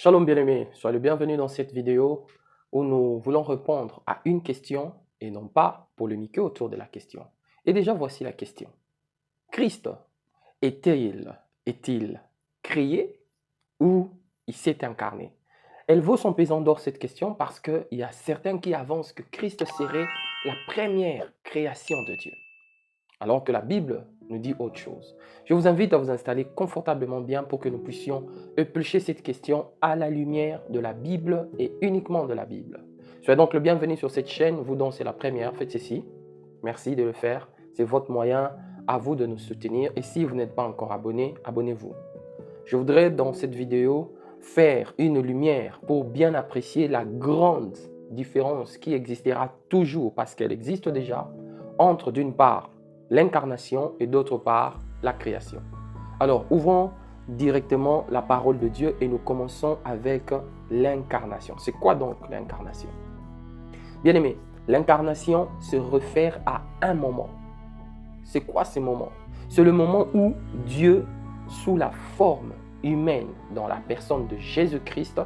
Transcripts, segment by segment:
Shalom bien-aimé, sois le bienvenu dans cette vidéo où nous voulons répondre à une question et non pas polémiquer autour de la question. Et déjà voici la question. Christ est-il créé ou il s'est incarné? Elle vaut son pesant d'or cette question parce qu'il y a certains qui avancent que Christ serait la première création de Dieu, alors que la Bible nous dit autre chose. Je vous invite à vous installer confortablement bien pour que nous puissions éplucher cette question à la lumière de la Bible et uniquement de la Bible. Soyez donc le bienvenu sur cette chaîne, vous dont c'est la première, faites ceci. Merci de le faire, c'est votre moyen à vous de nous soutenir. Et si vous n'êtes pas encore abonné, abonnez-vous. Je voudrais dans cette vidéo faire une lumière pour bien apprécier la grande différence qui existera toujours, parce qu'elle existe déjà, entre d'une part l'incarnation et d'autre part la création. Alors ouvrons directement la parole de Dieu et nous commençons avec l'incarnation. C'est quoi donc l'incarnation? Bien-aimé, l'incarnation se réfère à un moment. C'est quoi ce moment? C'est le moment où Dieu, sous la forme humaine dans la personne de Jésus-Christ,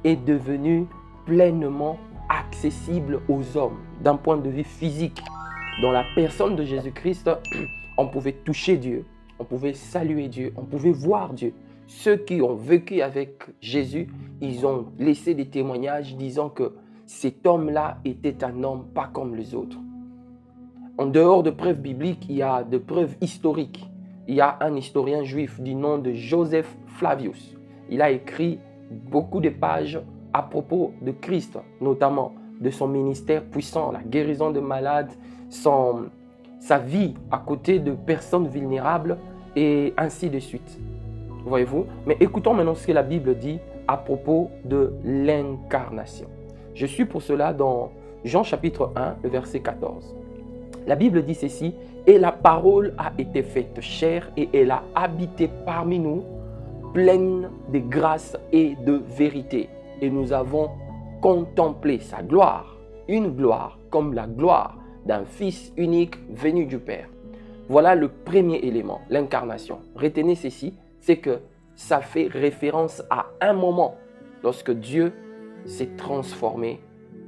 est devenu pleinement accessible aux hommes d'un point de vue physique. Dans la personne de Jésus-Christ, on pouvait toucher Dieu, on pouvait saluer Dieu, on pouvait voir Dieu. Ceux qui ont vécu avec Jésus, ils ont laissé des témoignages disant que cet homme-là était un homme pas comme les autres. En dehors de preuves bibliques, il y a de preuves historiques. Il y a un historien juif du nom de Joseph Flavius. Il a écrit beaucoup de pages à propos de Christ, notamment de son ministère puissant, la guérison de malades, sa vie à côté de personnes vulnérables et ainsi de suite. Voyez-vous? Mais écoutons maintenant ce que la Bible dit à propos de l'incarnation. Je suis pour cela dans Jean chapitre 1, le verset 14. La Bible dit ceci: « Et la parole a été faite chair et elle a habité parmi nous, pleine de grâce et de vérité. Et nous avons contemplé sa gloire, une gloire comme la gloire d'un Fils unique venu du Père. » Voilà le premier élément, l'incarnation. Retenez ceci, c'est que ça fait référence à un moment lorsque Dieu s'est transformé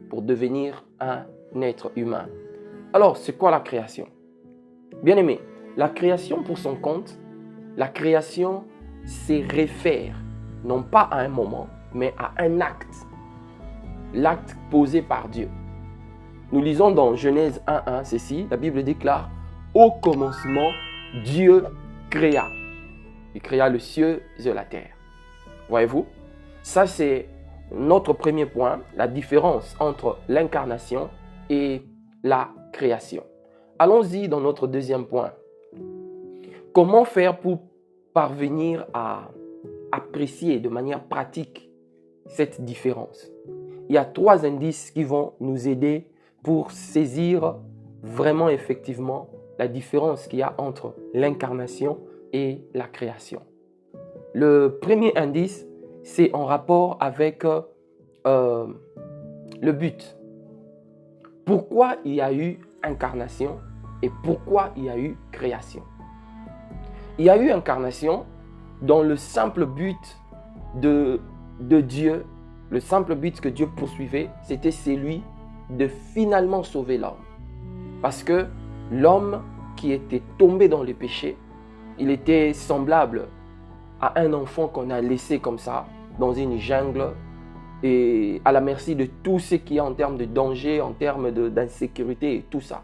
pour devenir un être humain. Alors, c'est quoi la création? Bien-aimé, la création pour son compte, la création se réfère non pas à un moment, mais à un acte. L'acte posé par Dieu. Nous lisons dans Genèse 1.1 ceci, la Bible déclare: « Au commencement, Dieu créa. » Il créa le ciel et la terre. Voyez-vous? Ça, c'est notre premier point, la différence entre l'incarnation et la création. Allons-y dans notre deuxième point. Comment faire pour parvenir à apprécier de manière pratique cette différence? Il y a 3 indices qui vont nous aider pour saisir vraiment effectivement la différence qu'il y a entre l'incarnation et la création. Le premier indice, c'est en rapport avec le but. Pourquoi il y a eu incarnation et pourquoi il y a eu création? Il y a eu incarnation dans le simple but de Dieu. Le simple but que Dieu poursuivait, c'était celui de finalement sauver l'homme. Parce que l'homme qui était tombé dans le péché, il était semblable à un enfant qu'on a laissé comme ça, dans une jungle, et à la merci de tout ce qui est en termes de danger, en termes d'insécurité et tout ça.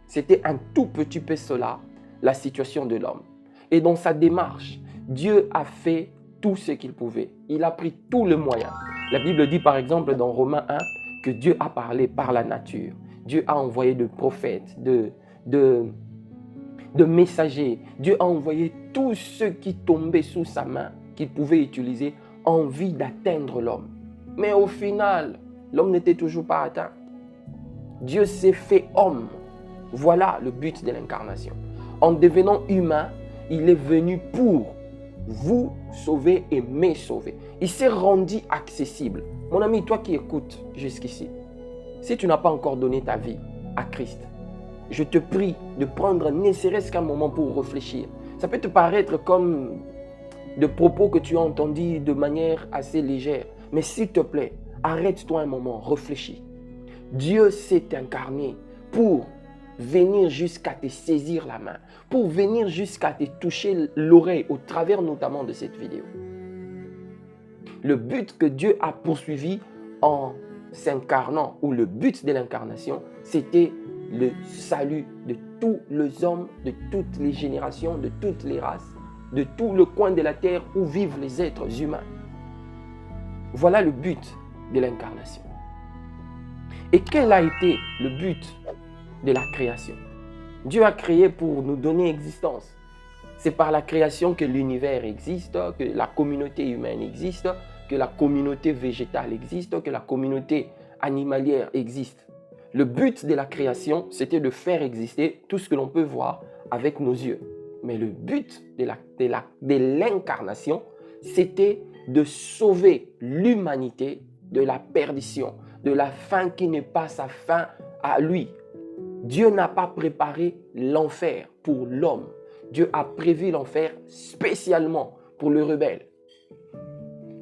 C'était un tout petit peu cela, la situation de l'homme. Et dans sa démarche, Dieu a fait tout ce qu'il pouvait. Il a pris tous les moyens. La Bible dit par exemple dans Romains 1 que Dieu a parlé par la nature. Dieu a envoyé de prophètes, de messagers. Dieu a envoyé tous ceux qui tombaient sous sa main, qu'il pouvait utiliser en vue d'atteindre l'homme. Mais au final, l'homme n'était toujours pas atteint. Dieu s'est fait homme. Voilà le but de l'incarnation. En devenant humain, il est venu pour vous sauver et me sauver. Il s'est rendu accessible. Mon ami, toi qui écoutes jusqu'ici, si tu n'as pas encore donné ta vie à Christ, je te prie de prendre ne serait-ce qu'un moment pour réfléchir. Ça peut te paraître comme de propos que tu as entendus de manière assez légère. Mais s'il te plaît, arrête-toi un moment, réfléchis. Dieu s'est incarné pour venir jusqu'à te saisir la main, pour venir jusqu'à te toucher l'oreille au travers notamment de cette vidéo. Le but que Dieu a poursuivi en s'incarnant, ou le but de l'incarnation, c'était le salut de tous les hommes, de toutes les générations, de toutes les races, de tout le coin de la terre où vivent les êtres humains. Voilà le but de l'incarnation. Et quel a été le but de la création? Dieu a créé pour nous donner existence. C'est par la création que l'univers existe, que la communauté humaine existe, que la communauté végétale existe, que la communauté animalière existe. Le but de la création, c'était de faire exister tout ce que l'on peut voir avec nos yeux. Mais le but de l'incarnation, c'était de sauver l'humanité de la perdition, de la fin qui n'est pas sa fin à lui. Dieu n'a pas préparé l'enfer pour l'homme. Dieu a prévu l'enfer spécialement pour le rebelle.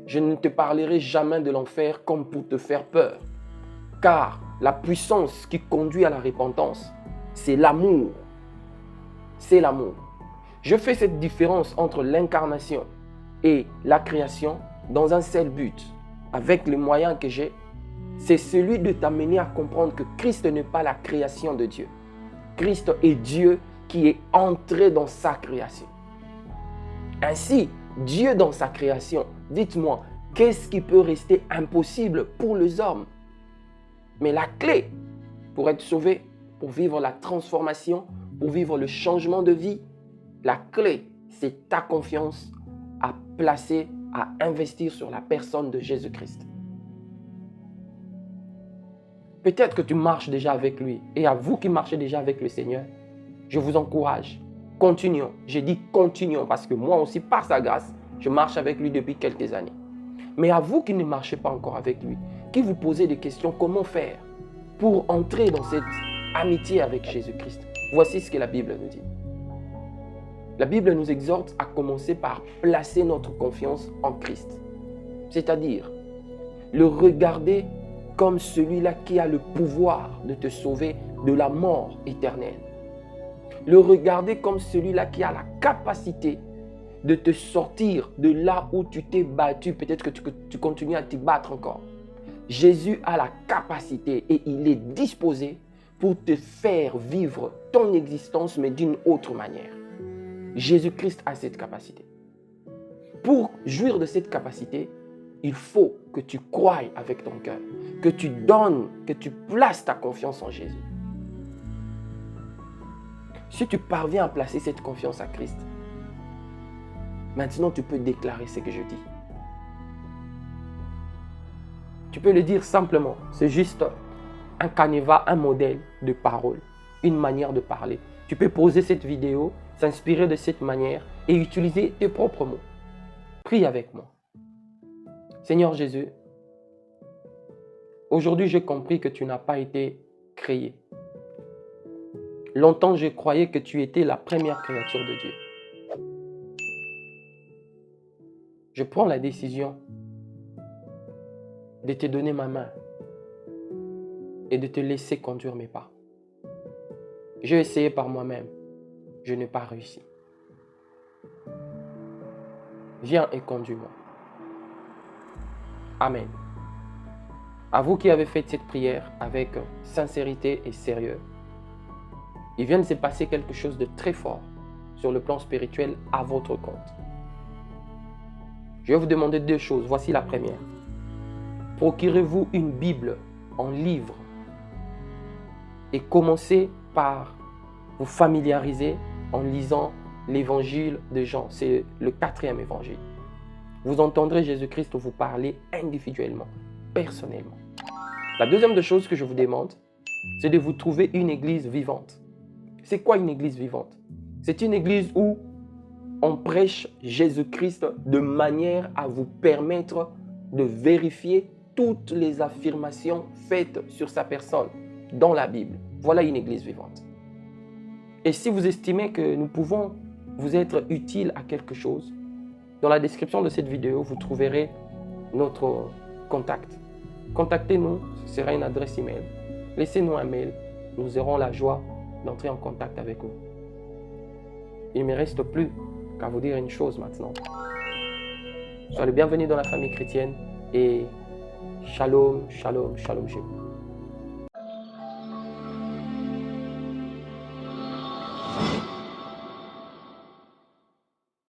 Je ne te parlerai jamais de l'enfer comme pour te faire peur, car la puissance qui conduit à la repentance, c'est l'amour. C'est l'amour. Je fais cette différence entre l'incarnation et la création dans un seul but, avec les moyens que j'ai, c'est celui de t'amener à comprendre que Christ n'est pas la création de Dieu. Christ est Dieu qui est entré dans sa création. Ainsi, Dieu dans sa création, dites-moi, qu'est-ce qui peut rester impossible pour les hommes? Mais la clé pour être sauvé, pour vivre la transformation, pour vivre le changement de vie, la clé, c'est ta confiance à placer, à investir sur la personne de Jésus-Christ. Peut-être que tu marches déjà avec lui. Et à vous qui marchez déjà avec le Seigneur, je vous encourage. Continuons. J'ai dit continuons parce que moi aussi, par sa grâce, je marche avec lui depuis quelques années. Mais à vous qui ne marchez pas encore avec lui, qui vous posez des questions, comment faire pour entrer dans cette amitié avec Jésus-Christ? Voici ce que la Bible nous dit. La Bible nous exhorte à commencer par placer notre confiance en Christ. C'est-à-dire, le regarder comme celui-là qui a le pouvoir de te sauver de la mort éternelle. Le regarder comme celui-là qui a la capacité de te sortir de là où tu t'es battu. Peut-être que tu continues à te battre encore. Jésus a la capacité et il est disposé pour te faire vivre ton existence, mais d'une autre manière. Jésus-Christ a cette capacité. Pour jouir de cette capacité, il faut que tu croies avec ton cœur, que tu donnes, que tu places ta confiance en Jésus. Si tu parviens à placer cette confiance à Christ, maintenant tu peux déclarer ce que je dis. Tu peux le dire simplement. C'est juste un canevas, un modèle de parole, une manière de parler. Tu peux poser cette vidéo, s'inspirer de cette manière et utiliser tes propres mots. Prie avec moi. Seigneur Jésus, aujourd'hui j'ai compris que tu n'as pas été créé. Longtemps je croyais que tu étais la première créature de Dieu. Je prends la décision de te donner ma main et de te laisser conduire mes pas. J'ai essayé par moi-même, je n'ai pas réussi. Viens et conduis-moi. Amen. À vous qui avez fait cette prière avec sincérité et sérieux, il vient de se passer quelque chose de très fort sur le plan spirituel à votre compte. Je vais vous demander deux choses. Voici la première. Procurez-vous une Bible en livre et commencez par vous familiariser en lisant l'évangile de Jean. C'est le 4e évangile. Vous entendrez Jésus-Christ vous parler individuellement, personnellement. La deuxième des choses que je vous demande, c'est de vous trouver une église vivante. C'est quoi une église vivante? C'est une église où on prêche Jésus-Christ de manière à vous permettre de vérifier toutes les affirmations faites sur sa personne dans la Bible. Voilà une église vivante. Et si vous estimez que nous pouvons vous être utiles à quelque chose, Dans la description de cette vidéo, vous trouverez notre contact. Contactez-nous, ce sera une adresse email. Laissez-nous un mail, nous aurons la joie d'entrer en contact avec vous. Il ne me reste plus qu'à vous dire une chose maintenant. Soyez le bienvenu dans la famille chrétienne et shalom, shalom, shalom chez vous.